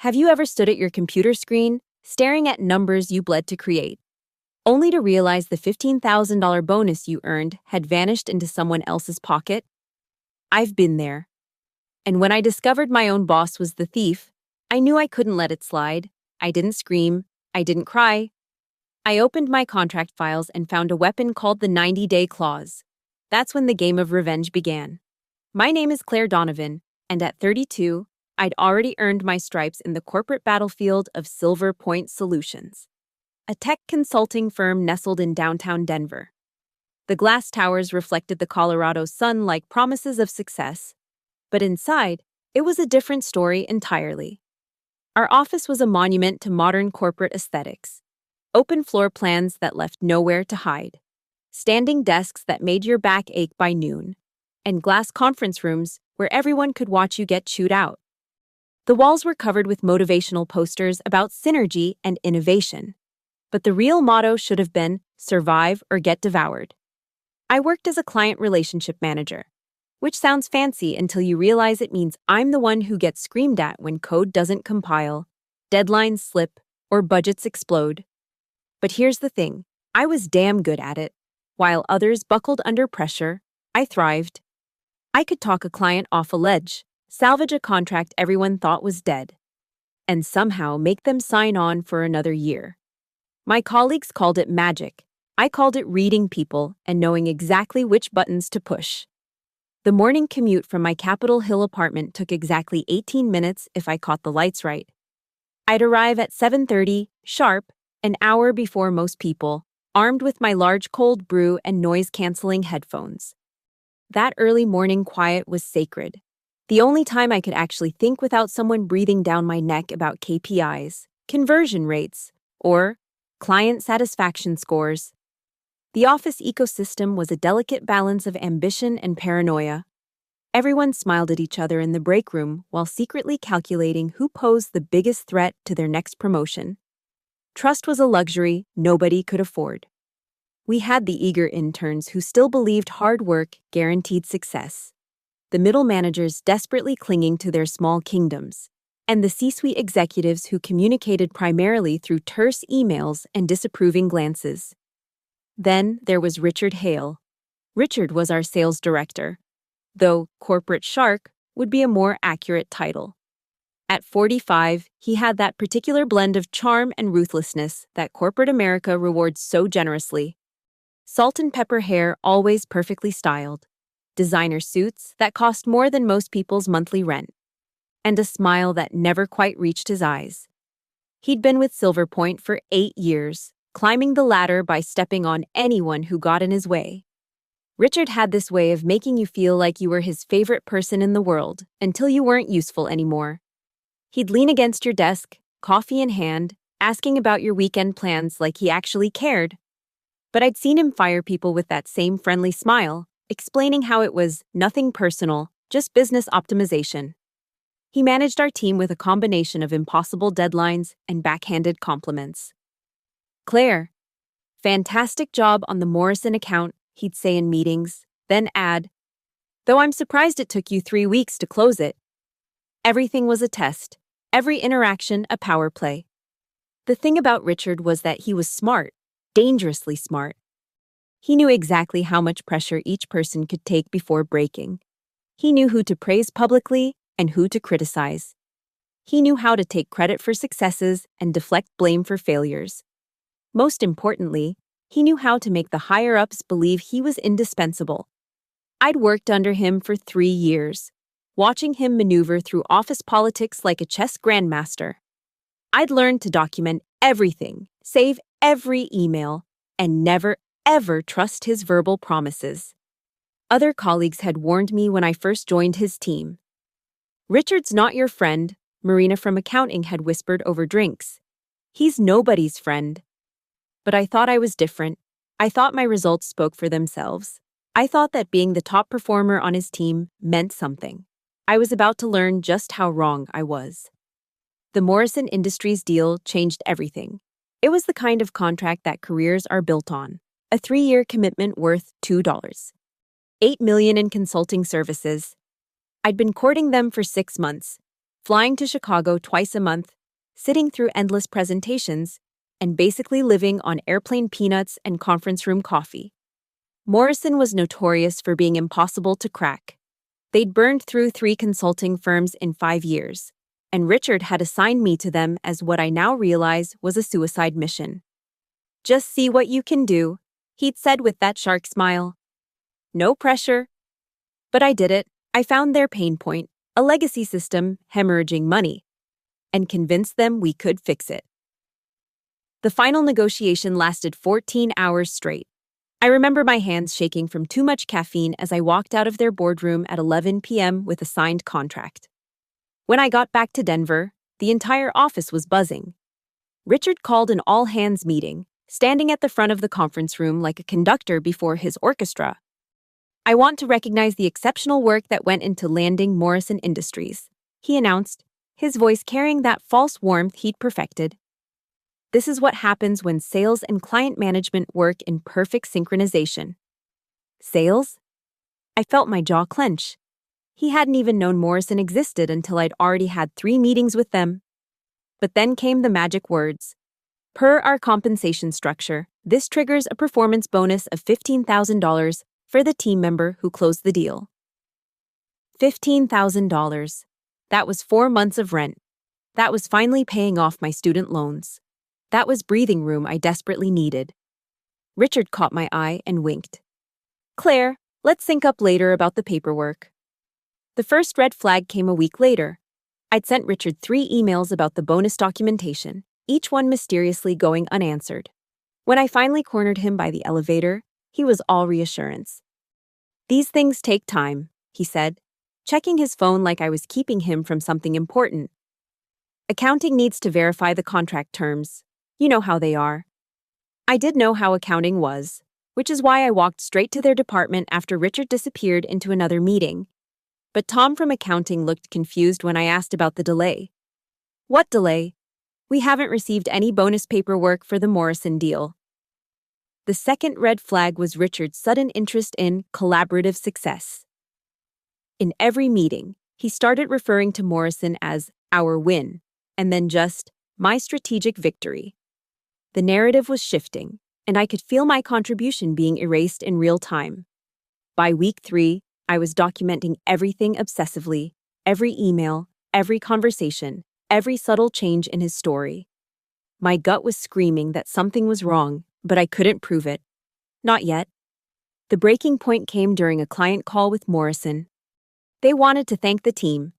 Have you ever stood at your computer screen, staring at numbers you bled to create, only to realize the $15,000 bonus you earned had vanished into someone else's pocket? I've been there. And when I discovered my own boss was the thief, I knew I couldn't let it slide. I didn't scream. I didn't cry. I opened my contract files and found a weapon called the 90-day clause. That's when the game of revenge began. My name is Claire Donovan, and at 32, I'd already earned my stripes in the corporate battlefield of Silver Point Solutions, a tech consulting firm nestled in downtown Denver. The glass towers reflected the Colorado sun like promises of success, but inside, it was a different story entirely. Our office was a monument to modern corporate aesthetics. Open floor plans that left nowhere to hide, standing desks that made your back ache by noon, and glass conference rooms where everyone could watch you get chewed out. The walls were covered with motivational posters about synergy and innovation, but the real motto should have been survive or get devoured. I worked as a client relationship manager, which sounds fancy until you realize it means I'm the one who gets screamed at when code doesn't compile, deadlines slip, or budgets explode. But here's the thing, I was damn good at it. While others buckled under pressure, I thrived. I could talk a client off a ledge, salvage a contract everyone thought was dead, and somehow make them sign on for another year. My colleagues called it magic. I called it reading people and knowing exactly which buttons to push. The morning commute from my Capitol Hill apartment took exactly 18 minutes if I caught the lights right. I'd arrive at 7:30, sharp, an hour before most people, armed with my large cold brew and noise-canceling headphones. That early morning quiet was sacred. The only time I could actually think without someone breathing down my neck about KPIs, conversion rates, or client satisfaction scores. The office ecosystem was a delicate balance of ambition and paranoia. Everyone smiled at each other in the break room while secretly calculating who posed the biggest threat to their next promotion. Trust was a luxury nobody could afford. We had the eager interns who still believed hard work guaranteed success, the middle managers desperately clinging to their small kingdoms, and the C-suite executives who communicated primarily through terse emails and disapproving glances. Then there was Richard Hale. Richard was our sales director, though corporate shark would be a more accurate title. At 45, he had that particular blend of charm and ruthlessness that corporate America rewards so generously. Salt and pepper hair always perfectly styled, designer suits that cost more than most people's monthly rent, and a smile that never quite reached his eyes. He'd been with Silver Point for 8 years, climbing the ladder by stepping on anyone who got in his way. Richard had this way of making you feel like you were his favorite person in the world until you weren't useful anymore. He'd lean against your desk, coffee in hand, asking about your weekend plans like he actually cared. But I'd seen him fire people with that same friendly smile, explaining how it was nothing personal, just business optimization. He managed our team with a combination of impossible deadlines and backhanded compliments. "Claire, fantastic job on the Morrison account," he'd say in meetings, then add, "though I'm surprised it took you 3 weeks to close it." Everything was a test, every interaction a power play. The thing about Richard was that he was smart, dangerously smart. He knew exactly how much pressure each person could take before breaking. He knew who to praise publicly and who to criticize. He knew how to take credit for successes and deflect blame for failures. Most importantly, he knew how to make the higher-ups believe he was indispensable. I'd worked under him for 3 years, watching him maneuver through office politics like a chess grandmaster. I'd learned to document everything, save every email, and never, ever trust his verbal promises. Other colleagues had warned me when I first joined his team. "Richard's not your friend," Marina from accounting had whispered over drinks. "He's nobody's friend." But I thought I was different. I thought my results spoke for themselves. I thought that being the top performer on his team meant something. I was about to learn just how wrong I was. The Morrison Industries deal changed everything. It was the kind of contract that careers are built on. A 3-year commitment worth $2. $8 million in consulting services. I'd been courting them for 6 months, flying to Chicago twice a month, sitting through endless presentations, and basically living on airplane peanuts and conference room coffee. Morrison was notorious for being impossible to crack. They'd burned through 3 consulting firms in 5 years, and Richard had assigned me to them as what I now realize was a suicide mission. "Just see what you can do," he'd said with that shark smile. "No pressure." But I did it. I found their pain point, a legacy system hemorrhaging money, and convinced them we could fix it. The final negotiation lasted 14 hours straight. I remember my hands shaking from too much caffeine as I walked out of their boardroom at 11 p.m. with a signed contract. When I got back to Denver, the entire office was buzzing. Richard called an all-hands meeting, standing at the front of the conference room like a conductor before his orchestra. "I want to recognize the exceptional work that went into landing Morrison Industries," he announced, his voice carrying that false warmth he'd perfected. "This is what happens when sales and client management work in perfect synchronization." Sales? I felt my jaw clench. He hadn't even known Morrison existed until I'd already had 3 meetings with them. But then came the magic words. "Per our compensation structure, this triggers a performance bonus of $15,000 for the team member who closed the deal." $15,000. That was 4 months of rent. That was finally paying off my student loans. That was breathing room I desperately needed. Richard caught my eye and winked. "Claire, let's sync up later about the paperwork." The first red flag came a week later. I'd sent Richard 3 emails about the bonus documentation, each one mysteriously going unanswered. When I finally cornered him by the elevator, he was all reassurance. "These things take time," he said, checking his phone like I was keeping him from something important. "Accounting needs to verify the contract terms. You know how they are." I did know how accounting was, which is why I walked straight to their department after Richard disappeared into another meeting. But Tom from accounting looked confused when I asked about the delay. "What delay? We haven't received any bonus paperwork for the Morrison deal." The second red flag was Richard's sudden interest in collaborative success. In every meeting, he started referring to Morrison as "our win," and then just "my strategic victory." The narrative was shifting, and I could feel my contribution being erased in real time. By week 3, I was documenting everything obsessively, every email, every conversation, every subtle change in his story. My gut was screaming that something was wrong, but I couldn't prove it. Not yet. The breaking point came during a client call with Morrison. They wanted to thank the team,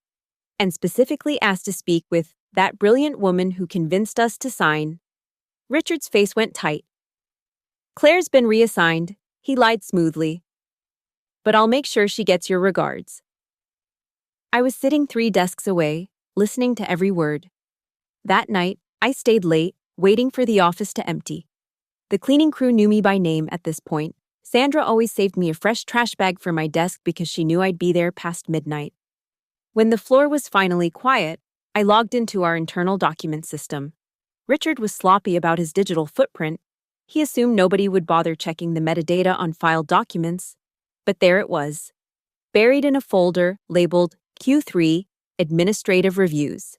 and specifically asked to speak with "that brilliant woman who convinced us to sign." Richard's face went tight. "Claire's been reassigned," he lied smoothly. "But I'll make sure she gets your regards." I was sitting 3 desks away, listening to every word. That night, I stayed late, waiting for the office to empty. The cleaning crew knew me by name at this point. Sandra always saved me a fresh trash bag for my desk because she knew I'd be there past midnight. When the floor was finally quiet, I logged into our internal document system. Richard was sloppy about his digital footprint. He assumed nobody would bother checking the metadata on filed documents. But there it was, buried in a folder labeled Q3 Administrative Reviews.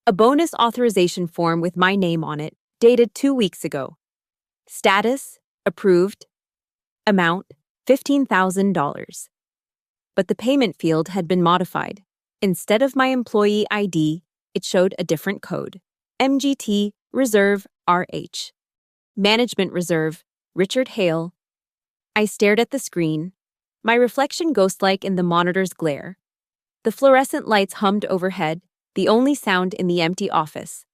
A bonus authorization form with my name on it, dated 2 weeks ago. Status: approved. Amount: $15,000. But the payment field had been modified. Instead of my employee ID, it showed a different code. MGT Reserve RH. Management Reserve, Richard Hale. I stared at the screen, my reflection ghost-like in the monitor's glare. The fluorescent lights hummed overhead, the only sound in the empty office.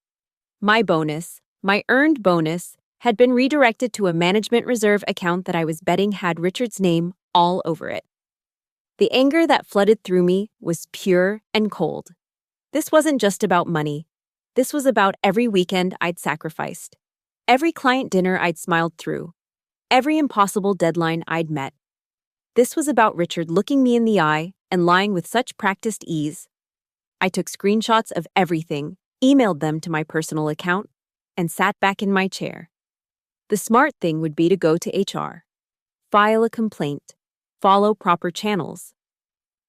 My bonus, my earned bonus, had been redirected to a management reserve account that I was betting had Richard's name all over it. The anger that flooded through me was pure and cold. This wasn't just about money. This was about every weekend I'd sacrificed, every client dinner I'd smiled through, every impossible deadline I'd met. This was about Richard looking me in the eye and lying with such practiced ease. I took screenshots of everything, emailed them to my personal account, and sat back in my chair. The smart thing would be to go to HR, file a complaint, follow proper channels.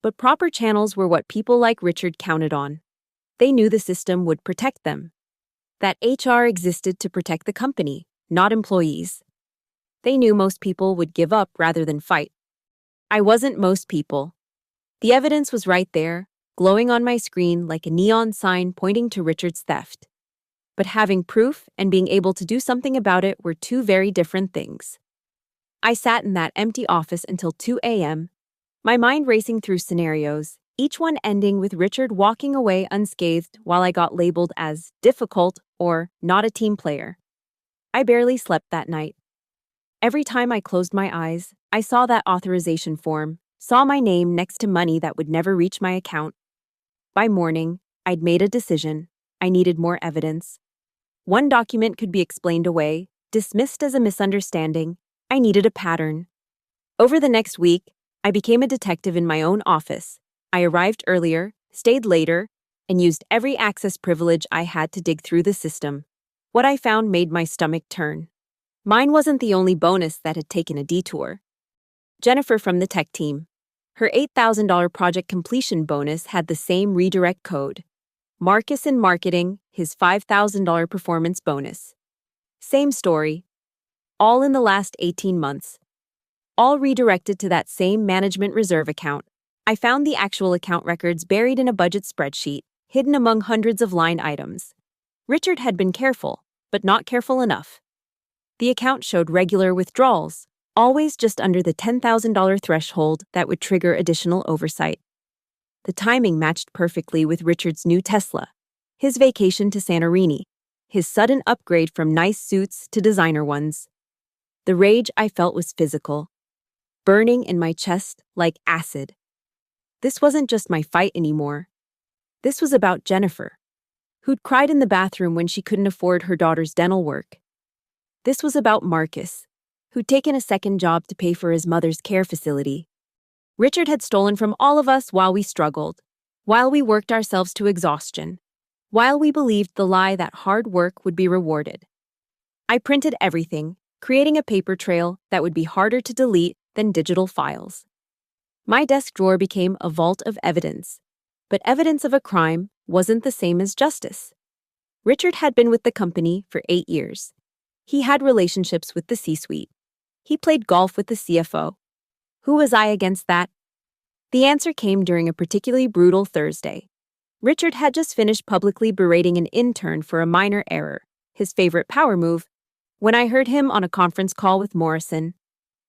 But proper channels were what people like Richard counted on. They knew the system would protect them, that HR existed to protect the company, not employees. They knew most people would give up rather than fight. I wasn't most people. The evidence was right there, glowing on my screen like a neon sign pointing to Richard's theft. But having proof and being able to do something about it were two very different things. I sat in that empty office until 2 a.m., my mind racing through scenarios, each one ending with Richard walking away unscathed while I got labeled as difficult or not a team player. I barely slept that night. Every time I closed my eyes, I saw that authorization form, saw my name next to money that would never reach my account. By morning, I'd made a decision. I needed more evidence. One document could be explained away, dismissed as a misunderstanding. I needed a pattern. Over the next week, I became a detective in my own office. I arrived earlier, stayed later, and used every access privilege I had to dig through the system. What I found made my stomach turn. Mine wasn't the only bonus that had taken a detour. Jennifer from the tech team. Her $8,000 project completion bonus had the same redirect code. Marcus in marketing, his $5,000 performance bonus. Same story. All in the last 18 months. All redirected to that same management reserve account. I found the actual account records buried in a budget spreadsheet, hidden among hundreds of line items. Richard had been careful, but not careful enough. The account showed regular withdrawals, always just under the $10,000 threshold that would trigger additional oversight. The timing matched perfectly with Richard's new Tesla, his vacation to Santorini, his sudden upgrade from nice suits to designer ones. The rage I felt was physical, burning in my chest like acid. This wasn't just my fight anymore. This was about Jennifer, who'd cried in the bathroom when she couldn't afford her daughter's dental work. This was about Marcus, who'd taken a second job to pay for his mother's care facility. Richard had stolen from all of us while we struggled, while we worked ourselves to exhaustion, while we believed the lie that hard work would be rewarded. I printed everything, creating a paper trail that would be harder to delete than digital files. My desk drawer became a vault of evidence, but evidence of a crime wasn't the same as justice. Richard had been with the company for 8 years. He had relationships with the C-suite. He played golf with the CFO. Who was I against that? The answer came during a particularly brutal Thursday. Richard had just finished publicly berating an intern for a minor error, his favorite power move, when I heard him on a conference call with Morrison.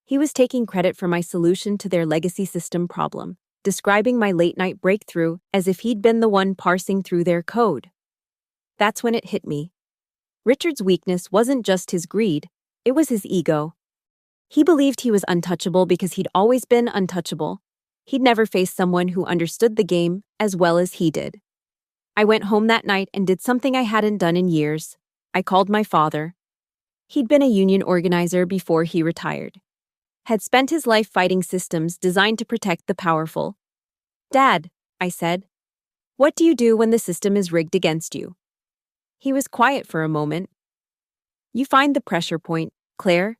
He was taking credit for my solution to their legacy system problem, describing my late-night breakthrough as if he'd been the one parsing through their code. That's when it hit me. Richard's weakness wasn't just his greed, it was his ego. He believed he was untouchable because he'd always been untouchable. He'd never faced someone who understood the game as well as he did. I went home that night and did something I hadn't done in years. I called my father. He'd been a union organizer before he retired. Had spent his life fighting systems designed to protect the powerful. "Dad," I said, "what do you do when the system is rigged against you?" He was quiet for a moment. "You find the pressure point, Claire.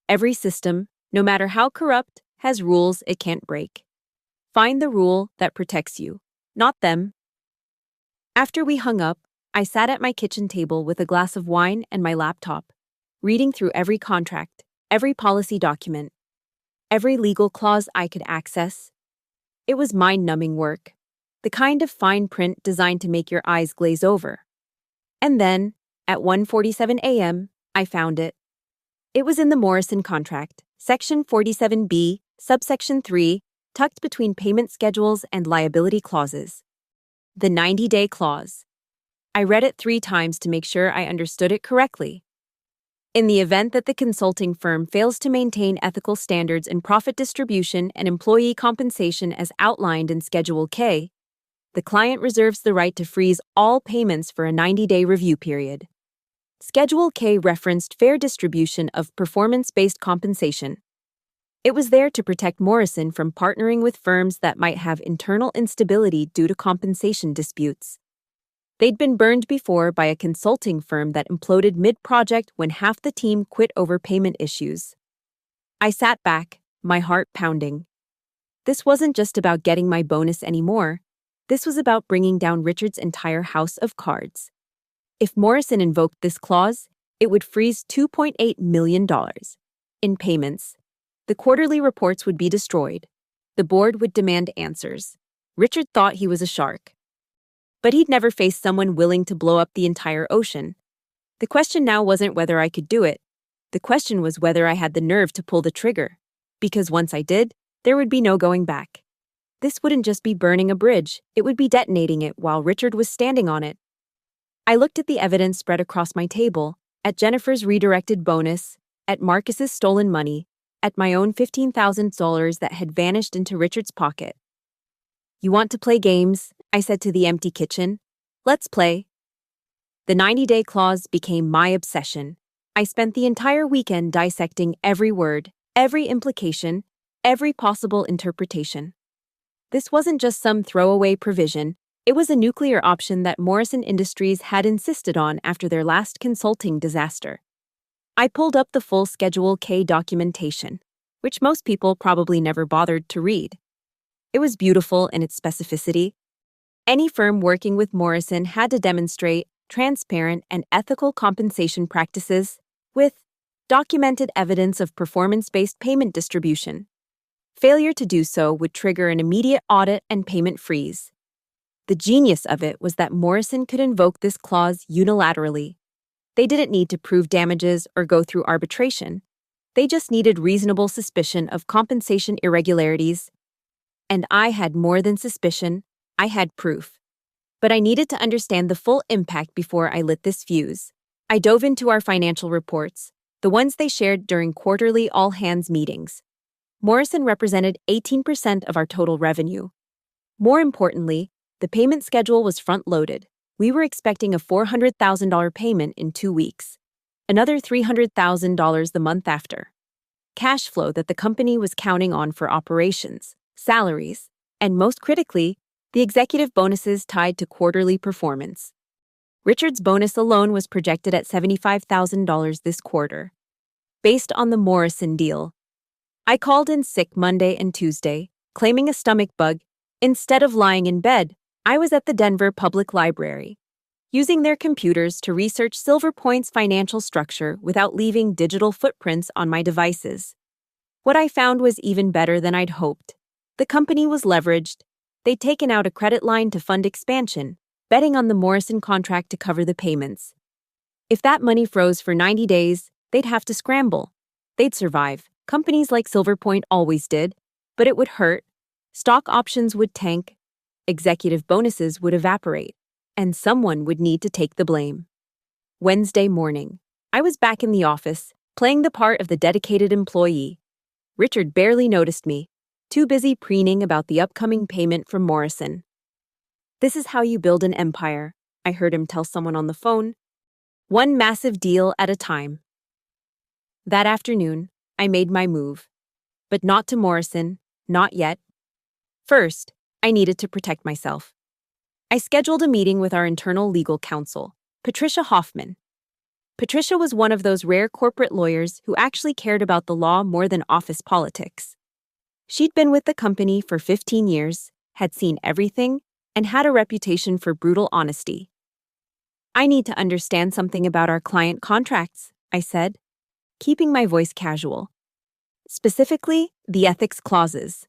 Every system, no matter how corrupt, has rules it can't break. Find the rule that protects you, not them." After we hung up, I sat at my kitchen table with a glass of wine and my laptop, reading through every contract, every policy document, every legal clause I could access. It was mind-numbing work, the kind of fine print designed to make your eyes glaze over. And then, at 1:47 a.m., I found it. It was in the Morrison contract, Section 47B, Subsection 3, tucked between payment schedules and liability clauses. The 90-day clause. I read it 3 times to make sure I understood it correctly. In the event that the consulting firm fails to maintain ethical standards in profit distribution and employee compensation as outlined in Schedule K, the client reserves the right to freeze all payments for a 90-day review period. Schedule K referenced fair distribution of performance-based compensation. It was there to protect Morrison from partnering with firms that might have internal instability due to compensation disputes. They'd been burned before by a consulting firm that imploded mid-project when half the team quit over payment issues. I sat back, my heart pounding. This wasn't just about getting my bonus anymore. This was about bringing down Richard's entire house of cards. If Morrison invoked this clause, it would freeze $2.8 million in payments. The quarterly reports would be destroyed. The board would demand answers. Richard thought he was a shark. But he'd never faced someone willing to blow up the entire ocean. The question now wasn't whether I could do it. The question was whether I had the nerve to pull the trigger. Because once I did, there would be no going back. This wouldn't just be burning a bridge, it would be detonating it while Richard was standing on it. I looked at the evidence spread across my table, at Jennifer's redirected bonus, at Marcus's stolen money, at my own $15,000 that had vanished into Richard's pocket. "You want to play games?" I said to the empty kitchen. "Let's play." The 90-day clause became my obsession. I spent the entire weekend dissecting every word, every implication, every possible interpretation. This wasn't just some throwaway provision. It was a nuclear option that Morrison Industries had insisted on after their last consulting disaster. I pulled up the full Schedule K documentation, which most people probably never bothered to read. It was beautiful in its specificity. Any firm working with Morrison had to demonstrate transparent and ethical compensation practices with documented evidence of performance-based payment distribution. Failure to do so would trigger an immediate audit and payment freeze. The genius of it was that Morrison could invoke this clause unilaterally. They didn't need to prove damages or go through arbitration. They just needed reasonable suspicion of compensation irregularities. And I had more than suspicion, I had proof. But I needed to understand the full impact before I lit this fuse. I dove into our financial reports, the ones they shared during quarterly all-hands meetings. Morrison represented 18% of our total revenue. More importantly, the payment schedule was front-loaded. We were expecting a $400,000 payment in 2 weeks, another $300,000 the month after. Cash flow that the company was counting on for operations, salaries, and most critically, the executive bonuses tied to quarterly performance. Richard's bonus alone was projected at $75,000 this quarter. Based on the Morrison deal, I called in sick Monday and Tuesday, claiming a stomach bug. Instead of lying in bed, I was at the Denver Public Library, using their computers to research Silver Point's financial structure without leaving digital footprints on my devices. What I found was even better than I'd hoped. The company was leveraged. They'd taken out a credit line to fund expansion, betting on the Morrison contract to cover the payments. If that money froze for 90 days, they'd have to scramble. They'd survive. Companies like Silver Point always did, but it would hurt. Stock options would tank, executive bonuses would evaporate, and someone would need to take the blame. Wednesday morning, I was back in the office, playing the part of the dedicated employee. Richard barely noticed me, too busy preening about the upcoming payment from Morrison. "This is how you build an empire," I heard him tell someone on the phone. "One massive deal at a time." That afternoon, I made my move. But not to Morrison, not yet. First, I needed to protect myself. I scheduled a meeting with our internal legal counsel, Patricia Hoffman. Patricia was one of those rare corporate lawyers who actually cared about the law more than office politics. She'd been with the company for 15 years, had seen everything, and had a reputation for brutal honesty. "I need to understand something about our client contracts," I said, keeping my voice casual. "Specifically, the ethics clauses."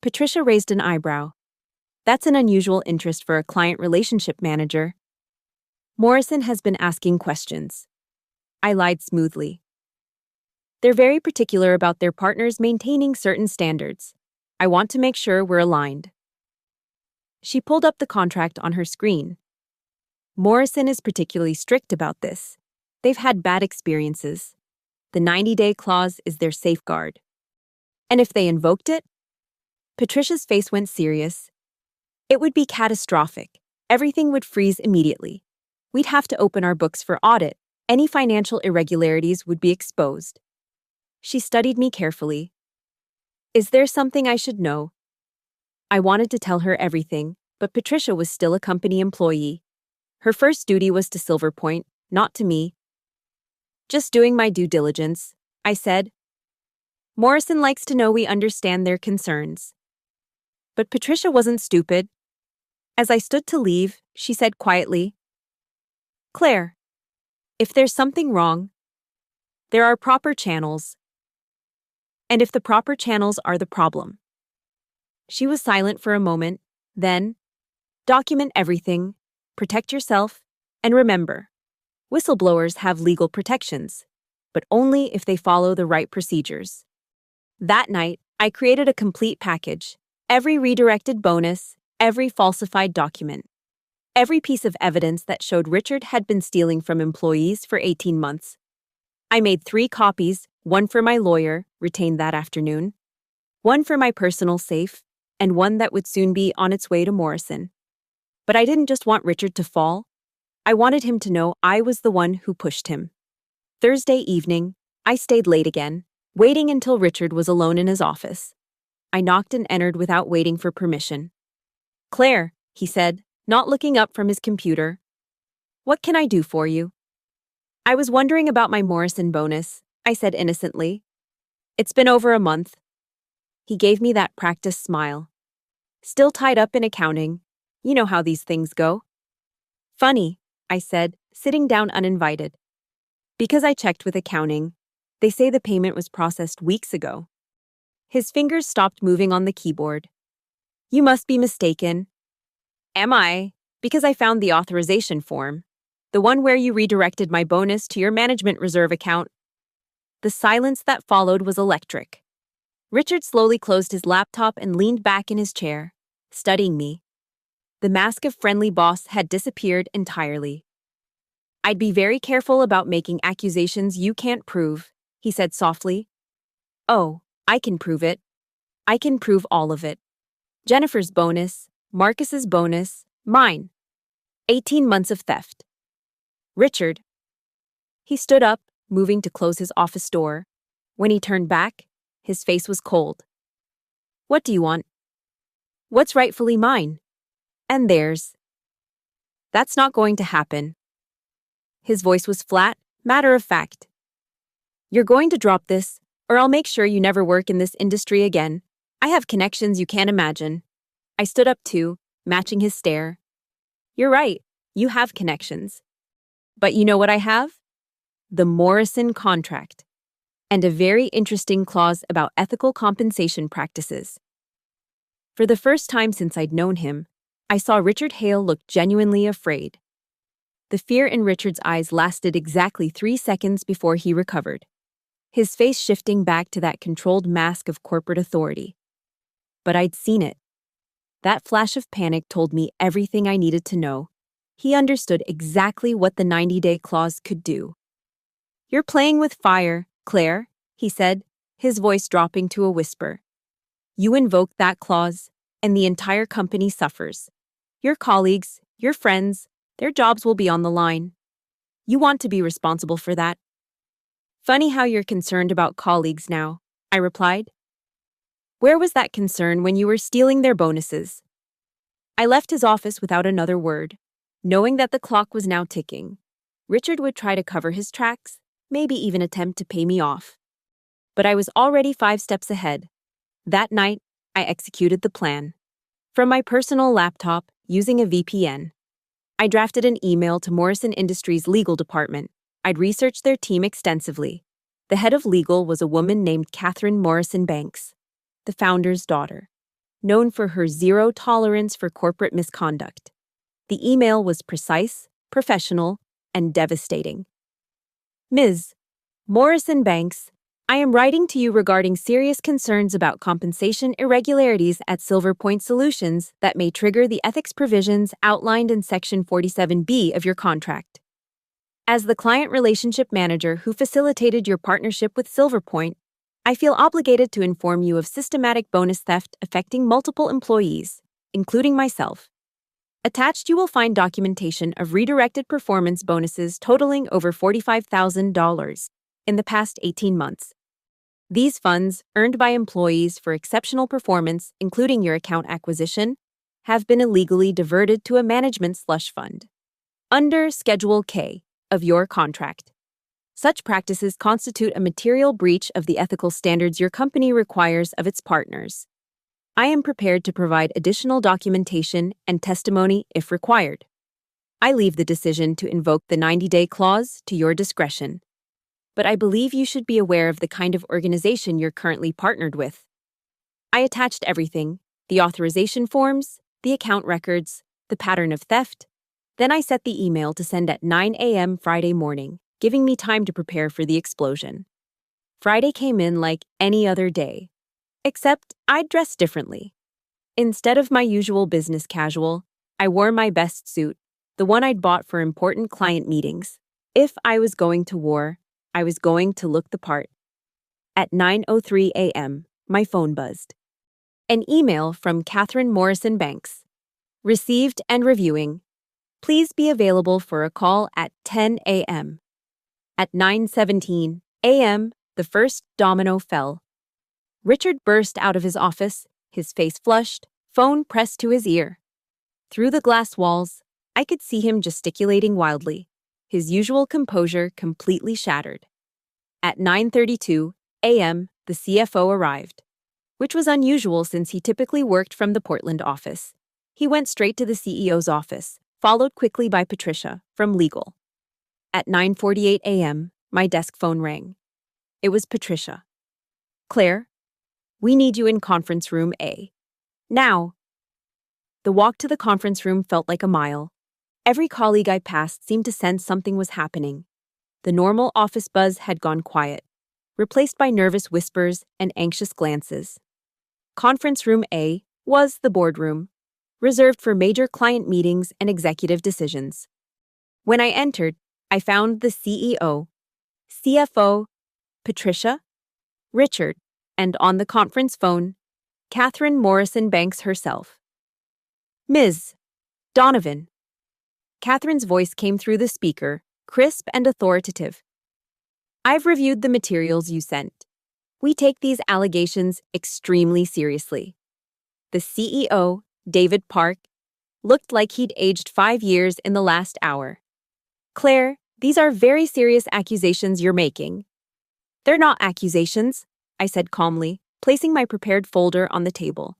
Patricia raised an eyebrow. "That's an unusual interest for a client relationship manager." "Morrison has been asking questions." I lied smoothly. "They're very particular about their partners maintaining certain standards. I want to make sure we're aligned." She pulled up the contract on her screen. "Morrison is particularly strict about this. They've had bad experiences. The 90-day clause is their safeguard. And if they invoked it?" Patricia's face went serious. "It would be catastrophic. Everything would freeze immediately. We'd have to open our books for audit. Any financial irregularities would be exposed." She studied me carefully. "Is there something I should know?" I wanted to tell her everything, but Patricia was still a company employee. Her first duty was to Silver Point, not to me. "Just doing my due diligence," I said. "Morrison likes to know we understand their concerns." But Patricia wasn't stupid. As I stood to leave, she said quietly, "Claire, if there's something wrong, there are proper channels. And if the proper channels are the problem." She was silent for a moment, then, "Document everything, protect yourself, and remember, whistleblowers have legal protections, but only if they follow the right procedures." That night, I created a complete package: every redirected bonus, every falsified document, every piece of evidence that showed Richard had been stealing from employees for 18 months. I made 3 copies, one for my lawyer, retained that afternoon, one for my personal safe, and one that would soon be on its way to Morrison. But I didn't just want Richard to fall. I wanted him to know I was the one who pushed him. Thursday evening, I stayed late again, waiting until Richard was alone in his office. I knocked and entered without waiting for permission. "Claire," he said, not looking up from his computer, "what can I do for you?" "I was wondering about my Morrison bonus," I said innocently. "It's been over a month." He gave me that practiced smile. "Still tied up in accounting. You know how these things go." "Funny," I said, sitting down uninvited. "Because I checked with accounting. They say the payment was processed weeks ago." His fingers stopped moving on the keyboard. "You must be mistaken." "Am I? Because I found the authorization form. The one where you redirected my bonus to your management reserve account." The silence that followed was electric. Richard slowly closed his laptop and leaned back in his chair, studying me. The mask of friendly boss had disappeared entirely. "I'd be very careful about making accusations you can't prove," he said softly. "Oh, I can prove it. I can prove all of it. Jennifer's bonus, Marcus's bonus, mine. 18 months of theft." "Richard." He stood up, moving to close his office door. When he turned back, his face was cold. "What do you want?" "What's rightfully mine. And theirs." "That's not going to happen." His voice was flat, matter of fact. "You're going to drop this, or I'll make sure you never work in this industry again. I have connections you can't imagine." I stood up too, matching his stare. "You're right, you have connections. But you know what I have? The Morrison contract. And a very interesting clause about ethical compensation practices." For the first time since I'd known him, I saw Richard Hale look genuinely afraid. The fear in Richard's eyes lasted exactly 3 seconds before he recovered, his face shifting back to that controlled mask of corporate authority. But I'd seen it. That flash of panic told me everything I needed to know. He understood exactly what the 90-day clause could do. "You're playing with fire, Claire," he said, his voice dropping to a whisper. "You invoke that clause, and the entire company suffers. Your colleagues, your friends, their jobs will be on the line. You want to be responsible for that." "Funny how you're concerned about colleagues now," I replied. "Where was that concern when you were stealing their bonuses?" I left his office without another word, knowing that the clock was now ticking. Richard would try to cover his tracks, maybe even attempt to pay me off. But I was already 5 steps ahead. That night, I executed the plan. From my personal laptop, using a VPN, I drafted an email to Morrison Industries' legal department. I'd researched their team extensively. The head of legal was a woman named Catherine Morrison Banks, the founder's daughter, known for her zero tolerance for corporate misconduct. The email was precise, professional, and devastating. "Ms. Morrison Banks, I am writing to you regarding serious concerns about compensation irregularities at Silver Point Solutions that may trigger the ethics provisions outlined in Section 47B of your contract. As the client relationship manager who facilitated your partnership with Silver Point, I feel obligated to inform you of systematic bonus theft affecting multiple employees, including myself. Attached, you will find documentation of redirected performance bonuses totaling over $45,000 in the past 18 months. These funds, earned by employees for exceptional performance, including your account acquisition, have been illegally diverted to a management slush fund under Schedule K of your contract. Such practices constitute a material breach of the ethical standards your company requires of its partners. I am prepared to provide additional documentation and testimony if required. I leave the decision to invoke the 90-day clause to your discretion. But I believe you should be aware of the kind of organization you're currently partnered with. I attached everything: the authorization forms, the account records, the pattern of theft. Then I set the email to send at 9 a.m. Friday morning, giving me time to prepare for the explosion. Friday came in like any other day, except I'd dressed differently. Instead of my usual business casual, I wore my best suit, the one I'd bought for important client meetings. If I was going to war, I was going to look the part. At 9:03 a.m., my phone buzzed. An email from Catherine Morrison Banks. Received and reviewing. Please be available for a call at 10 a.m. At 9:17 a.m., the first domino fell. Richard burst out of his office, his face flushed, phone pressed to his ear. Through the glass walls, I could see him gesticulating wildly, his usual composure completely shattered. At 9:32 a.m., the CFO arrived, which was unusual since he typically worked from the Portland office. He went straight to the CEO's office, followed quickly by Patricia, from legal. At 9:48 a.m., my desk phone rang. It was Patricia. Claire, we need you in conference room A. Now. The walk to the conference room felt like a mile. Every colleague I passed seemed to sense something was happening. The normal office buzz had gone quiet, replaced by nervous whispers and anxious glances. Conference room A was the boardroom, reserved for major client meetings and executive decisions. When I entered, I found the CEO, CFO, Patricia, Richard, and on the conference phone, Catherine Morrison Banks herself. Ms. Donovan. Catherine's voice came through the speaker, crisp and authoritative. I've reviewed the materials you sent. We take these allegations extremely seriously. The CEO, David Park, looked like he'd aged 5 years in the last hour. Claire, these are very serious accusations you're making. They're not accusations, I said calmly, placing my prepared folder on the table.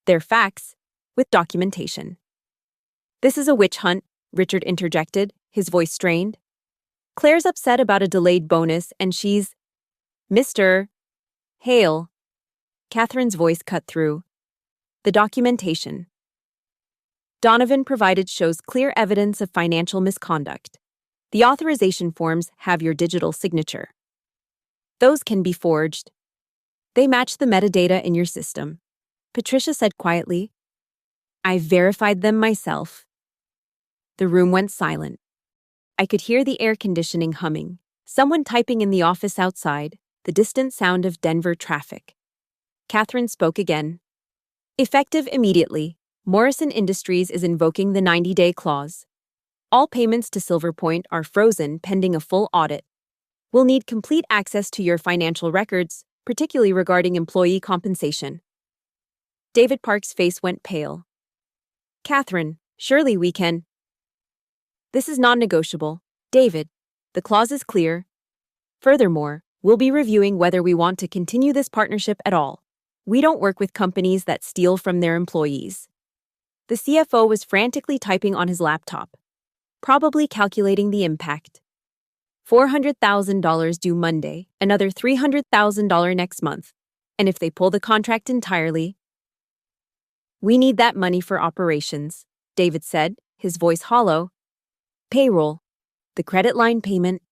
They're facts, with documentation. This is a witch hunt, Richard interjected, his voice strained. Claire's upset about a delayed bonus, and she's... Mr. Hale. Catherine's voice cut through. The documentation Donovan provided shows clear evidence of financial misconduct. The authorization forms have your digital signature. Those can be forged. They match the metadata in your system. Patricia said quietly, I verified them myself. The room went silent. I could hear the air conditioning humming, someone typing in the office outside, the distant sound of Denver traffic. Catherine spoke again. Effective immediately, Morrison Industries is invoking the 90-day clause. All payments to Silver Point are frozen pending a full audit. We'll need complete access to your financial records, particularly regarding employee compensation. David Park's face went pale. Catherine, surely we can. This is non-negotiable. David, the clause is clear. Furthermore, we'll be reviewing whether we want to continue this partnership at all. We don't work with companies that steal from their employees. The CFO was frantically typing on his laptop, probably calculating the impact. $400,000 due Monday, another $300,000 next month. And if they pull the contract entirely, we need that money for operations, David said, his voice hollow. Payroll, the credit line payment.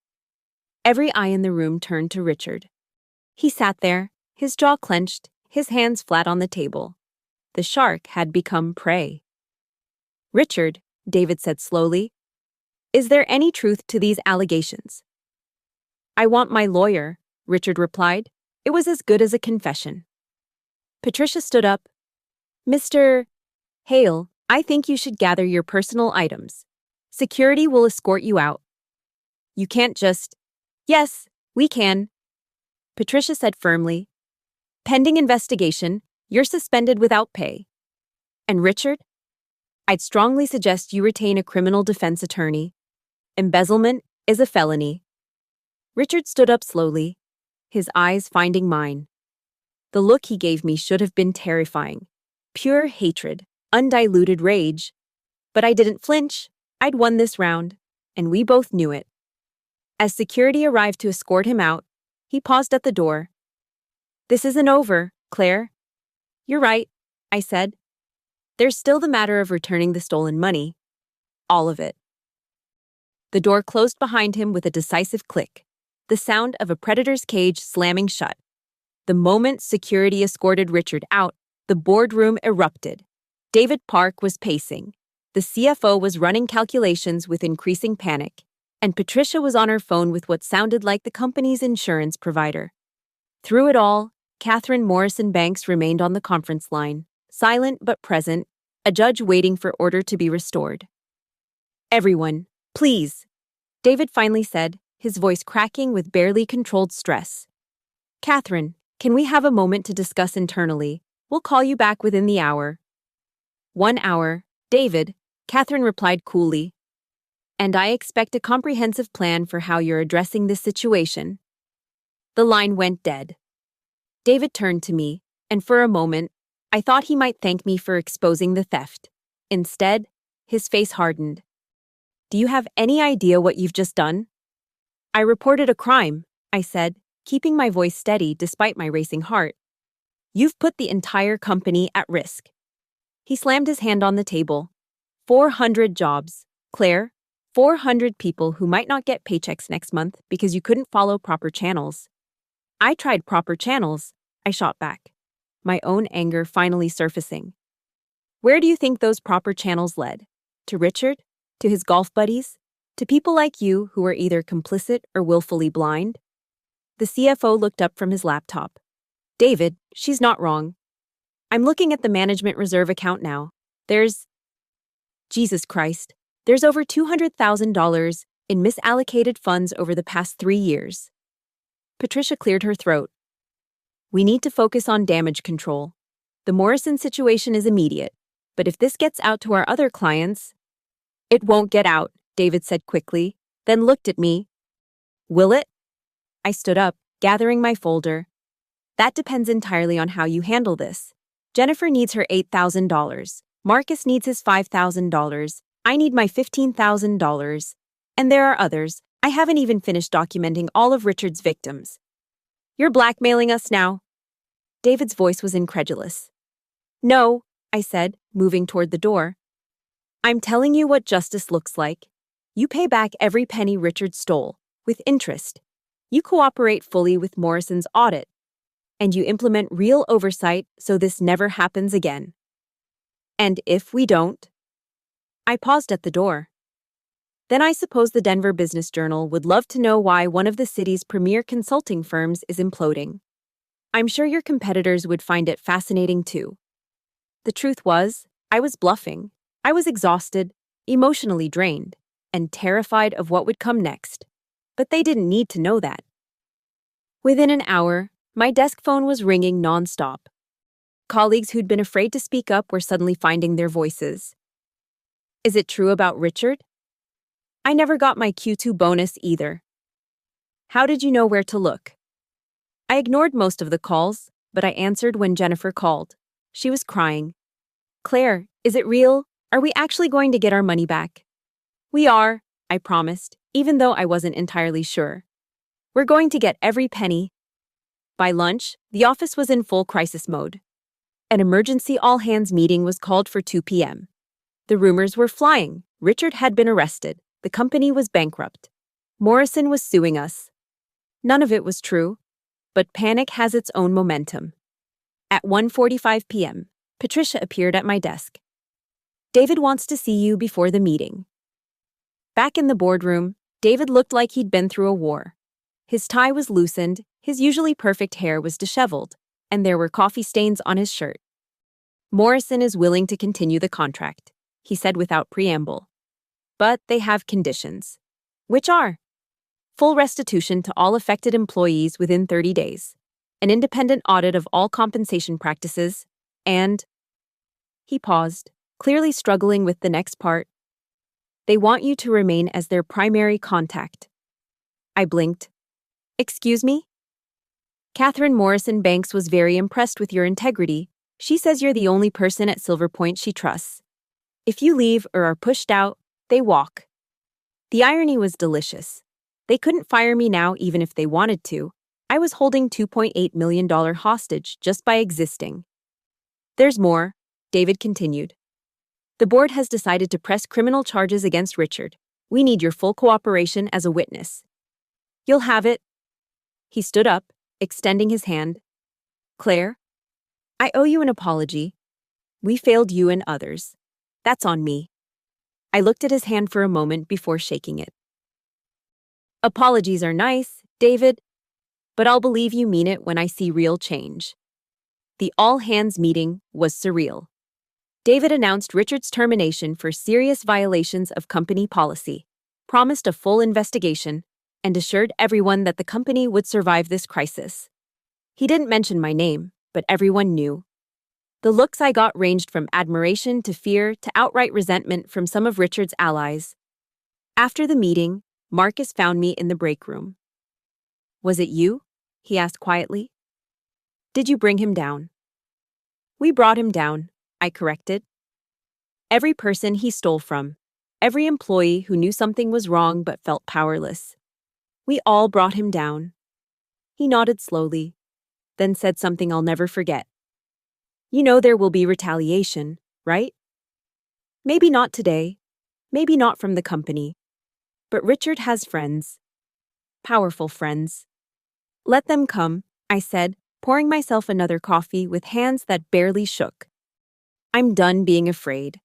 Every eye in the room turned to Richard. He sat there, his jaw clenched, his hands flat on the table. The shark had become prey. Richard, David said slowly, is there any truth to these allegations? I want my lawyer, Richard replied. It was as good as a confession. Patricia stood up. Mr. Hale, I think you should gather your personal items. Security will escort you out. You can't just... Yes, we can. Patricia said firmly. Pending investigation, you're suspended without pay. And Richard? I'd strongly suggest you retain a criminal defense attorney. Embezzlement is a felony. Richard stood up slowly, his eyes finding mine. The look he gave me should have been terrifying. Pure hatred, undiluted rage. But I didn't flinch. I'd won this round, and we both knew it. As security arrived to escort him out, he paused at the door. "This isn't over, Claire." "You're right," I said. "There's still the matter of returning the stolen money. All of it." The door closed behind him with a decisive click, the sound of a predator's cage slamming shut. The moment security escorted Richard out, the boardroom erupted. David Park was pacing. The CFO was running calculations with increasing panic, and Patricia was on her phone with what sounded like the company's insurance provider. Through it all, Catherine Morrison Banks remained on the conference line, silent but present, a judge waiting for order to be restored. "Everyone, please," David finally said, his voice cracking with barely controlled stress. "Catherine, can we have a moment to discuss internally? We'll call you back within the hour." "1 hour, David," Catherine replied coolly. "And I expect a comprehensive plan for how you're addressing this situation." The line went dead. David turned to me, and for a moment, I thought he might thank me for exposing the theft. Instead, his face hardened. "Do you have any idea what you've just done?" "I reported a crime," I said, keeping my voice steady despite my racing heart. "You've put the entire company at risk." He slammed his hand on the table. 400 jobs, Claire. 400 people who might not get paychecks next month because you couldn't follow proper channels. "I tried proper channels," I shot back, my own anger finally surfacing. "Where do you think those proper channels led? To Richard? To his golf buddies? To people like you who are either complicit or willfully blind?" The CFO looked up from his laptop. "David, she's not wrong. I'm looking at the management reserve account now. Jesus Christ, there's over $200,000 in misallocated funds over the past 3 years. Patricia cleared her throat. "We need to focus on damage control. The Morrison situation is immediate, but if this gets out to our other clients..." "It won't get out," David said quickly, then looked at me. "Will it?" I stood up, gathering my folder. "That depends entirely on how you handle this. Jennifer needs her $8,000. Marcus needs his $5,000. I need my $15,000. And there are others. I haven't even finished documenting all of Richard's victims." "You're blackmailing us now?" David's voice was incredulous. "No," I said, moving toward the door. "I'm telling you what justice looks like. You pay back every penny Richard stole, with interest. You cooperate fully with Morrison's audit. And you implement real oversight so this never happens again. And if we don't..." I paused at the door. "Then I suppose the Denver Business Journal would love to know why one of the city's premier consulting firms is imploding. I'm sure your competitors would find it fascinating too." The truth was, I was bluffing. I was exhausted, emotionally drained, and terrified of what would come next. But they didn't need to know that. Within an hour, my desk phone was ringing nonstop. Colleagues who'd been afraid to speak up were suddenly finding their voices. "Is it true about Richard?" "I never got my Q2 bonus either." "How did you know where to look?" I ignored most of the calls, but I answered when Jennifer called. She was crying. "Claire, is it real? Are we actually going to get our money back?" "We are," I promised, even though I wasn't entirely sure. "We're going to get every penny." By lunch, the office was in full crisis mode. An emergency all-hands meeting was called for 2 p.m. The rumors were flying. Richard had been arrested. The company was bankrupt. Morrison was suing us. None of it was true, but panic has its own momentum. At 1:45 p.m., Patricia appeared at my desk. "David wants to see you before the meeting." Back in the boardroom, David looked like he'd been through a war. His tie was loosened, his usually perfect hair was disheveled, and there were coffee stains on his shirt. "Morrison is willing to continue the contract," he said without preamble. "But they have conditions." "Which are?" "Full restitution to all affected employees within 30 days, an independent audit of all compensation practices, and..." He paused, clearly struggling with the next part. "They want you to remain as their primary contact." I blinked. "Excuse me?" Catherine Morrison Banks was very impressed with your integrity. She says you're the only person at Silver Point she trusts. If you leave or are pushed out, they walk. The irony was delicious. They couldn't fire me now even if they wanted to. I was holding $2.8 million hostage just by existing. There's more, David continued. The board has decided to press criminal charges against Richard. We need your full cooperation as a witness. You'll have it. He stood up, extending his hand. Claire, I owe you an apology. We failed you and others. That's on me. I looked at his hand for a moment before shaking it. Apologies are nice, David, but I'll believe you mean it when I see real change. The all-hands meeting was surreal. David announced Richard's termination for serious violations of company policy, promised a full investigation, and assured everyone that the company would survive this crisis. He didn't mention my name, but everyone knew. The looks I got ranged from admiration to fear to outright resentment from some of Richard's allies. After the meeting, Marcus found me in the break room. Was it you? He asked quietly. Did you bring him down? We brought him down, I corrected. Every person he stole from, every employee who knew something was wrong but felt powerless. We all brought him down. He nodded slowly, then said something I'll never forget. You know there will be retaliation, right? Maybe not today, maybe not from the company, but Richard has friends. Powerful friends. Let them come, I said, pouring myself another coffee with hands that barely shook. I'm done being afraid.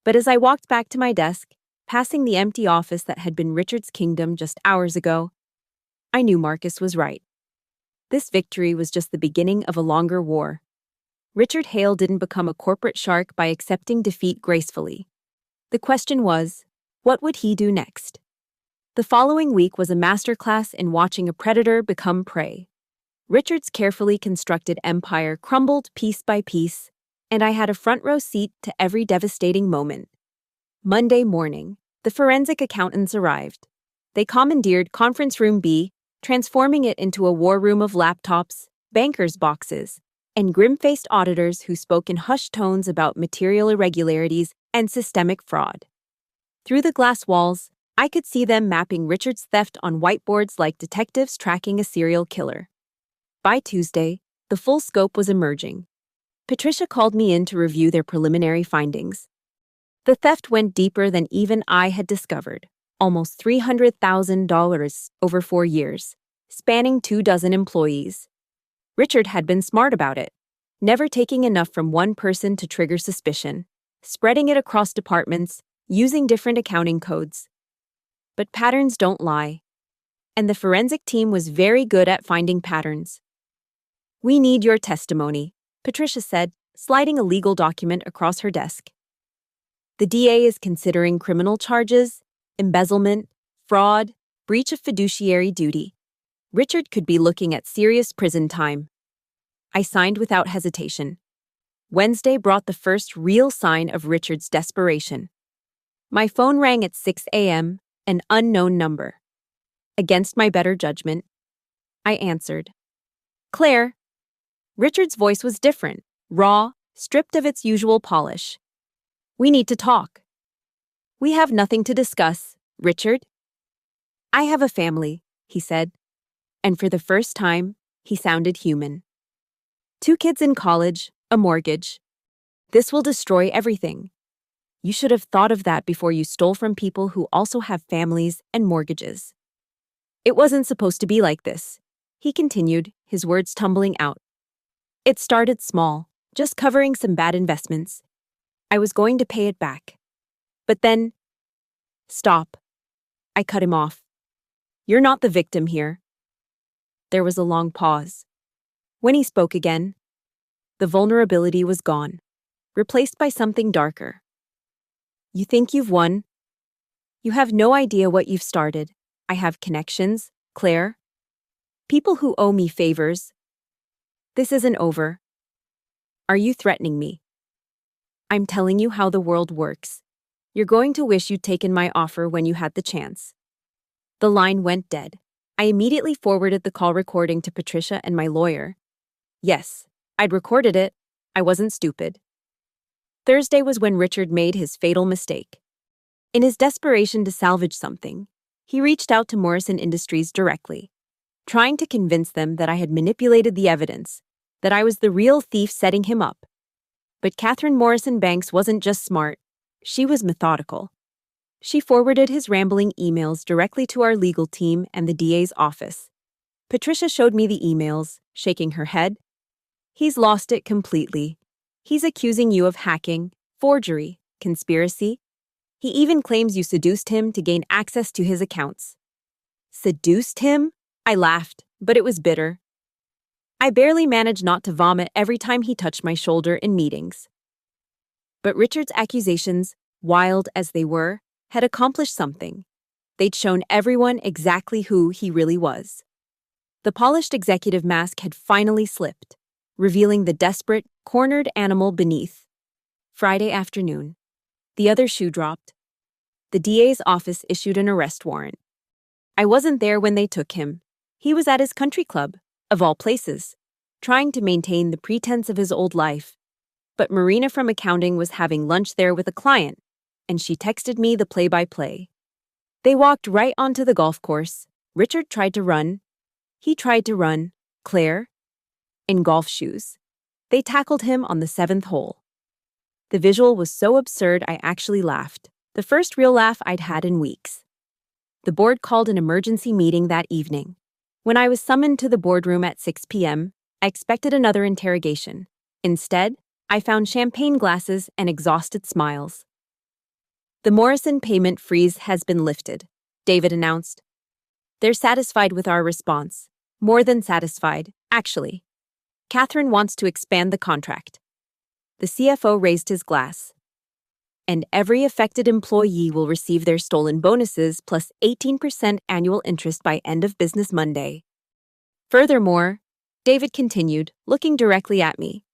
But as I walked back to my desk, passing the empty office that had been Richard's kingdom just hours ago, I knew Marcus was right. This victory was just the beginning of a longer war. Richard Hale didn't become a corporate shark by accepting defeat gracefully. The question was, what would he do next? The following week was a masterclass in watching a predator become prey. Richard's carefully constructed empire crumbled piece by piece, and I had a front-row seat to every devastating moment. Monday morning, the forensic accountants arrived. They commandeered Conference Room B, transforming it into a war room of laptops, bankers' boxes, and grim-faced auditors who spoke in hushed tones about material irregularities and systemic fraud. Through the glass walls, I could see them mapping Richard's theft on whiteboards like detectives tracking a serial killer. By Tuesday, the full scope was emerging. Patricia called me in to review their preliminary findings. The theft went deeper than even I had discovered, almost $300,000 over 4 years, spanning 24 employees. Richard had been smart about it, never taking enough from one person to trigger suspicion, spreading it across departments, using different accounting codes. But patterns don't lie, and the forensic team was very good at finding patterns. We need your testimony, Patricia said, sliding a legal document across her desk. The DA is considering criminal charges, embezzlement, fraud, breach of fiduciary duty. Richard could be looking at serious prison time. I signed without hesitation. Wednesday brought the first real sign of Richard's desperation. My phone rang at 6 a.m., an unknown number. Against my better judgment, I answered. Claire. Richard's voice was different, raw, stripped of its usual polish. We need to talk. We have nothing to discuss, Richard. I have a family, he said. And for the first time, he sounded human. 2 kids in college, a mortgage. This will destroy everything. You should have thought of that before you stole from people who also have families and mortgages. It wasn't supposed to be like this, he continued, his words tumbling out. It started small, just covering some bad investments. I was going to pay it back. But then, stop. I cut him off. You're not the victim here. There was a long pause. When he spoke again, the vulnerability was gone, replaced by something darker. You think you've won? You have no idea what you've started. I have connections, Claire. People who owe me favors. This isn't over. Are you threatening me? I'm telling you how the world works. You're going to wish you'd taken my offer when you had the chance. The line went dead. I immediately forwarded the call recording to Patricia and my lawyer. Yes, I'd recorded it. I wasn't stupid. Thursday was when Richard made his fatal mistake. In his desperation to salvage something, he reached out to Morrison Industries directly, trying to convince them that I had manipulated the evidence, that I was the real thief setting him up. But Catherine Morrison Banks wasn't just smart, she was methodical. She forwarded his rambling emails directly to our legal team and the DA's office. Patricia showed me the emails, shaking her head. He's lost it completely. He's accusing you of hacking, forgery, conspiracy. He even claims you seduced him to gain access to his accounts. Seduced him? I laughed, but it was bitter. I barely managed not to vomit every time he touched my shoulder in meetings. But Richard's accusations, wild as they were, had accomplished something. They'd shown everyone exactly who he really was. The polished executive mask had finally slipped, revealing the desperate, cornered animal beneath. Friday afternoon. The other shoe dropped. The DA's office issued an arrest warrant. I wasn't there when they took him. He was at his country club, of all places, trying to maintain the pretense of his old life. But Marina from accounting was having lunch there with a client, and she texted me the play-by-play. They walked right onto the golf course. Richard tried to run. He tried to run, Claire, in golf shoes. They tackled him on the 7th hole. The visual was so absurd I actually laughed, the first real laugh I'd had in weeks. The board called an emergency meeting that evening. When I was summoned to the boardroom at 6 p.m., I expected another interrogation. Instead, I found champagne glasses and exhausted smiles. The Morrison payment freeze has been lifted, David announced. They're satisfied with our response. More than satisfied, actually. Catherine wants to expand the contract. The CFO raised his glass. And every affected employee will receive their stolen bonuses plus 18% annual interest by end of business Monday. Furthermore, David continued, looking directly at me.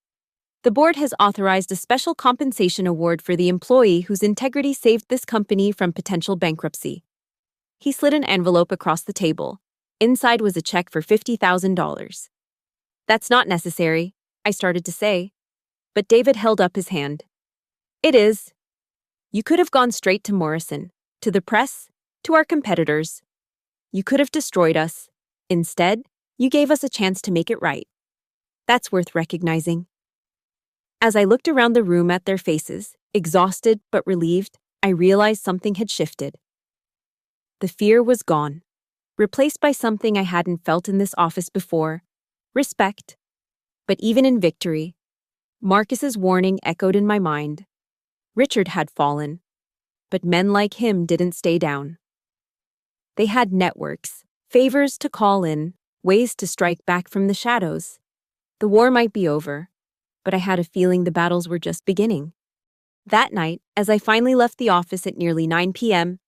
The board has authorized a special compensation award for the employee whose integrity saved this company from potential bankruptcy. He slid an envelope across the table. Inside was a check for $50,000. That's not necessary, I started to say. But David held up his hand. It is. You could have gone straight to Morrison, to the press, to our competitors. You could have destroyed us. Instead, you gave us a chance to make it right. That's worth recognizing. As I looked around the room at their faces, exhausted but relieved, I realized something had shifted. The fear was gone, replaced by something I hadn't felt in this office before, respect. But even in victory, Marcus's warning echoed in my mind. Richard had fallen, but men like him didn't stay down. They had networks, favors to call in, ways to strike back from the shadows. The war might be over, but I had a feeling the battles were just beginning. That night, as I finally left the office at nearly 9 p.m.,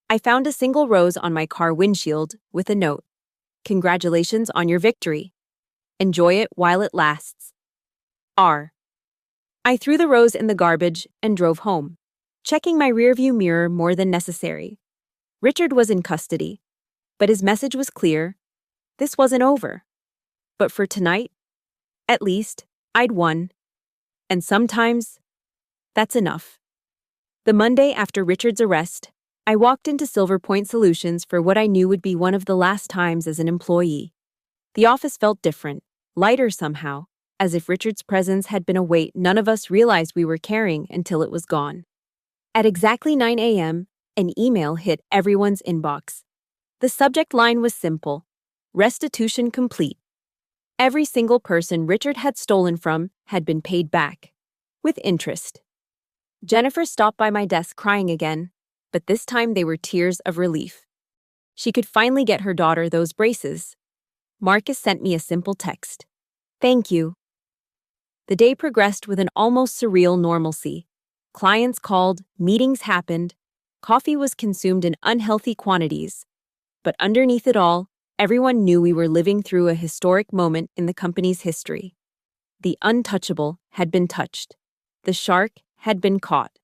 I found a single rose on my car windshield with a note. Congratulations on your victory. Enjoy it while it lasts. R. I threw the rose in the garbage and drove home, checking my rearview mirror more than necessary. Richard was in custody, but his message was clear. This wasn't over. But for tonight, at least, I'd won. And sometimes, that's enough. The Monday after Richard's arrest, I walked into Silver Point Solutions for what I knew would be one of the last times as an employee. The office felt different, lighter somehow, as if Richard's presence had been a weight none of us realized we were carrying until it was gone. At exactly 9 a.m., an email hit everyone's inbox. The subject line was simple: restitution complete. Every single person Richard had stolen from had been paid back, with interest. Jennifer stopped by my desk crying again, but this time they were tears of relief. She could finally get her daughter those braces. Marcus sent me a simple text. Thank you. The day progressed with an almost surreal normalcy. Clients called, meetings happened, coffee was consumed in unhealthy quantities. But underneath it all, everyone knew we were living through a historic moment in the company's history. The untouchable had been touched. The shark had been caught.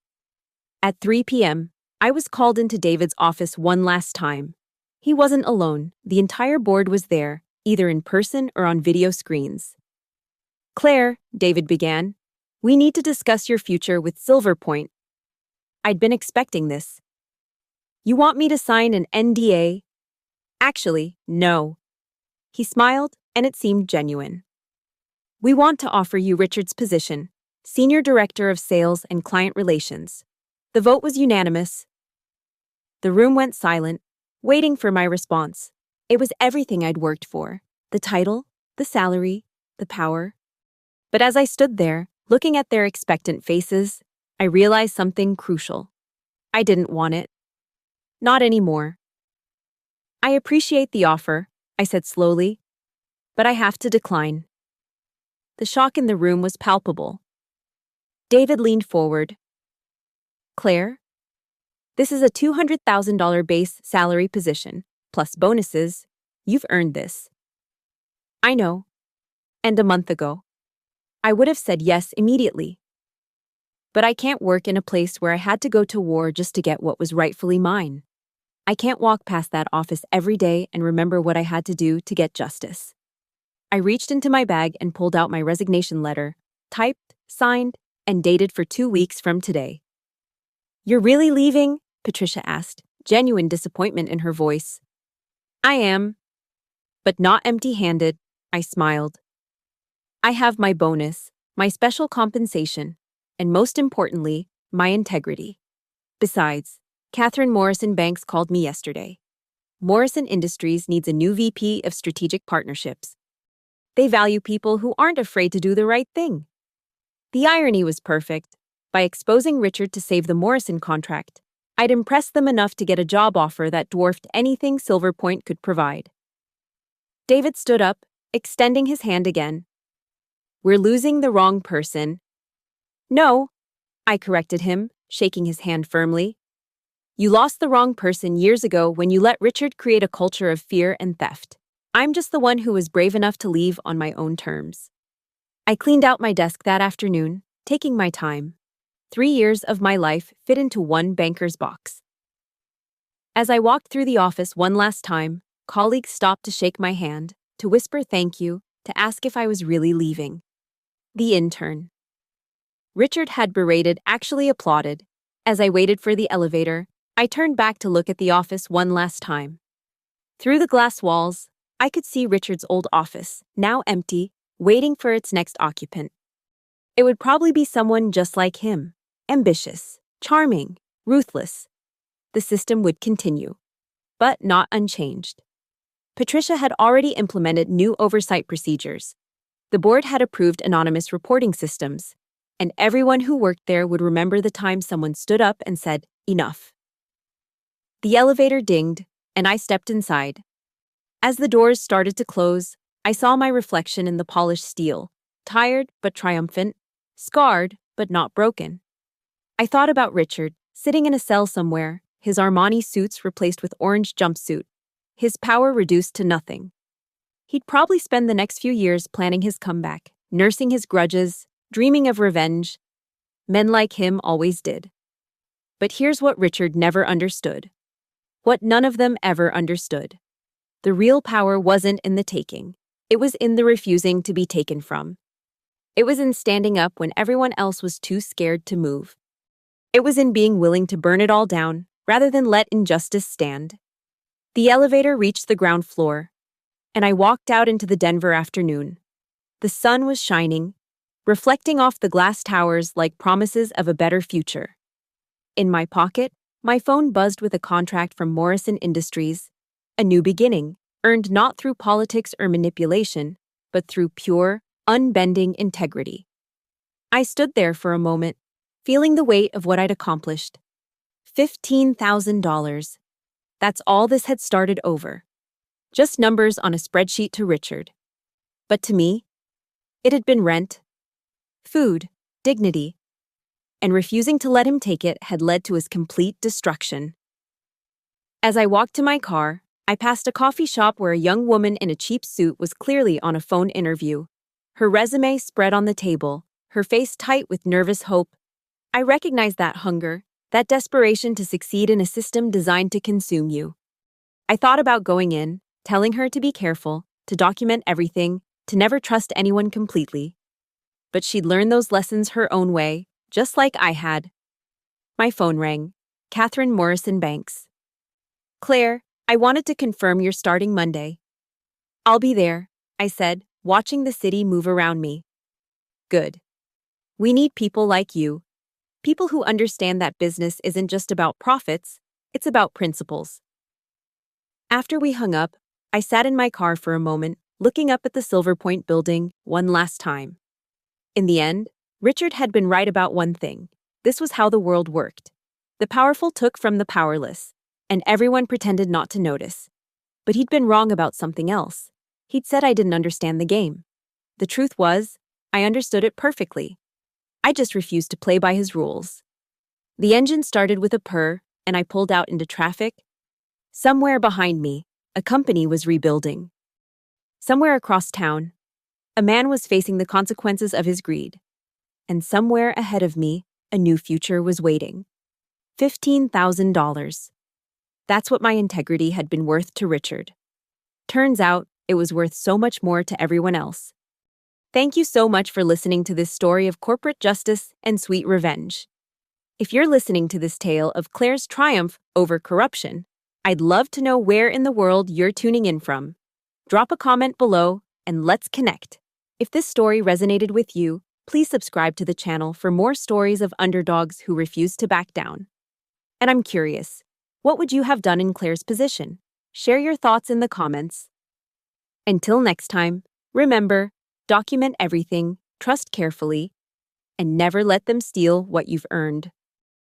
At 3 p.m., I was called into David's office one last time. He wasn't alone. The entire board was there, either in person or on video screens. Claire, David began, we need to discuss your future with Silverpoint. I'd been expecting this. You want me to sign an NDA? Actually, no. He smiled, and it seemed genuine. We want to offer you Richard's position, Senior Director of Sales and Client Relations. The vote was unanimous. The room went silent, waiting for my response. It was everything I'd worked for. The title, the salary, the power. But as I stood there, looking at their expectant faces, I realized something crucial. I didn't want it. Not anymore. I appreciate the offer, I said slowly, but I have to decline. The shock in the room was palpable. David leaned forward. Claire, this is a $200,000 base salary position, plus bonuses. You've earned this. I know. And a month ago, I would have said yes immediately. But I can't work in a place where I had to go to war just to get what was rightfully mine. I can't walk past that office every day and remember what I had to do to get justice. I reached into my bag and pulled out my resignation letter, typed, signed, and dated for 2 weeks from today. You're really leaving? Patricia asked, genuine disappointment in her voice. I am. But not empty-handed, I smiled. I have my bonus, my special compensation, and most importantly, my integrity. Besides, Catherine Morrison Banks called me yesterday. Morrison Industries needs a new VP of Strategic Partnerships. They value people who aren't afraid to do the right thing. The irony was perfect. By exposing Richard to save the Morrison contract, I'd impressed them enough to get a job offer that dwarfed anything Silverpoint could provide. David stood up, extending his hand again. We're losing the wrong person. No, I corrected him, shaking his hand firmly. You lost the wrong person years ago when you let Richard create a culture of fear and theft. I'm just the one who was brave enough to leave on my own terms. I cleaned out my desk that afternoon, taking my time. 3 years of my life fit into one banker's box. As I walked through the office one last time, colleagues stopped to shake my hand, to whisper thank you, to ask if I was really leaving. The intern. Richard had berated, actually applauded. As I waited for the elevator, I turned back to look at the office one last time. Through the glass walls, I could see Richard's old office, now empty, waiting for its next occupant. It would probably be someone just like him, ambitious, charming, ruthless. The system would continue, but not unchanged. Patricia had already implemented new oversight procedures. The board had approved anonymous reporting systems, and everyone who worked there would remember the time someone stood up and said, enough. The elevator dinged, and I stepped inside. As the doors started to close, I saw my reflection in the polished steel, tired but triumphant, scarred but not broken. I thought about Richard, sitting in a cell somewhere, his Armani suits replaced with orange jumpsuit, his power reduced to nothing. He'd probably spend the next few years planning his comeback, nursing his grudges, dreaming of revenge. Men like him always did. But here's what Richard never understood. What none of them ever understood. The real power wasn't in the taking. It was in the refusing to be taken from. It was in standing up when everyone else was too scared to move. It was in being willing to burn it all down, rather than let injustice stand. The elevator reached the ground floor, and I walked out into the Denver afternoon. The sun was shining, reflecting off the glass towers like promises of a better future. In my pocket, my phone buzzed with a contract from Morrison Industries, a new beginning, earned not through politics or manipulation, but through pure, unbending integrity. I stood there for a moment, feeling the weight of what I'd accomplished. $15,000. That's all this had started over. Just numbers on a spreadsheet to Richard. But to me, it had been rent, food, dignity, and refusing to let him take it had led to his complete destruction. As I walked to my car, I passed a coffee shop where a young woman in a cheap suit was clearly on a phone interview. Her resume spread on the table, her face tight with nervous hope. I recognized that hunger, that desperation to succeed in a system designed to consume you. I thought about going in, telling her to be careful, to document everything, to never trust anyone completely. But she'd learned those lessons her own way, just like I had. My phone rang. Catherine Morrison Banks. Claire, I wanted to confirm you're starting Monday. I'll be there, I said, watching the city move around me. Good. We need people like you. People who understand that business isn't just about profits, it's about principles. After we hung up, I sat in my car for a moment, looking up at the Silver Point building one last time. In the end, Richard had been right about one thing. This was how the world worked. The powerful took from the powerless, and everyone pretended not to notice. But he'd been wrong about something else. He'd said I didn't understand the game. The truth was, I understood it perfectly. I just refused to play by his rules. The engine started with a purr, and I pulled out into traffic. Somewhere behind me, a company was rebuilding. Somewhere across town, a man was facing the consequences of his greed. And somewhere ahead of me, a new future was waiting. $15,000. That's what my integrity had been worth to Richard. Turns out, it was worth so much more to everyone else. Thank you so much for listening to this story of corporate justice and sweet revenge. If you're listening to this tale of Claire's triumph over corruption, I'd love to know where in the world you're tuning in from. Drop a comment below and let's connect. If this story resonated with you, please subscribe to the channel for more stories of underdogs who refuse to back down. And I'm curious, what would you have done in Claire's position? Share your thoughts in the comments. Until next time, remember, document everything, trust carefully, and never let them steal what you've earned.